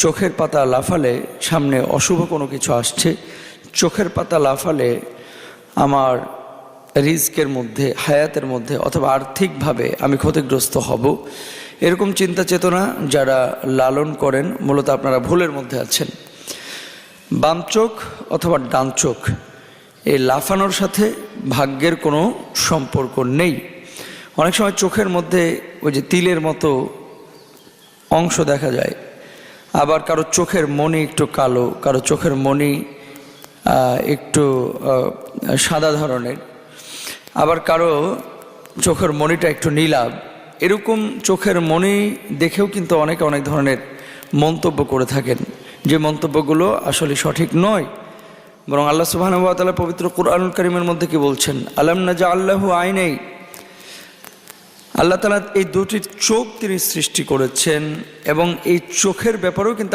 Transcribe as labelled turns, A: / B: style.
A: চোখের পাতা লাফালে সামনে অশুভ কোনো কিছু আসছে, চোখের পাতা লাফালে আমার রিজকের মধ্যে, হায়াতের মধ্যে অথবা আর্থিকভাবে আমি ক্ষতিগ্রস্ত হব, এরকম চিন্তা চেতনা যারা লালন করেন মূলত আপনারা ভুলের মধ্যে আছেন। বাম চোখ অথবা ডান চোখ এই লাফানোর সাথে ভাগ্যের কোনো সম্পর্ক নেই। অনেক সময় চোখের মধ্যে ওই যে তিলের মতো অংশ দেখা যায়, আবার কারো চোখের মণি একটু কালো, কারো চোখের মণি একটু সাদা ধরনের, আবার কারো চোখের মণিটা একটু নীলাভ। এরকম চোখের মণি দেখেও কিন্তু অনেকে অনেক ধরনের মন্তব্য করে থাকেন, যে মন্তব্যগুলো আসলে সঠিক নয়। বরং আল্লাহ সুবহানাহু ওয়া তাআলা পবিত্র কুরআনুল কারীমের মধ্যে কি বলছেন, আলাম নাজআল লাহু আইনাইন, আল্লাহ তাআলা এই দুটি চোখ তিনি সৃষ্টি করেছেন এবং এই চোখের ব্যাপারেও কিন্তু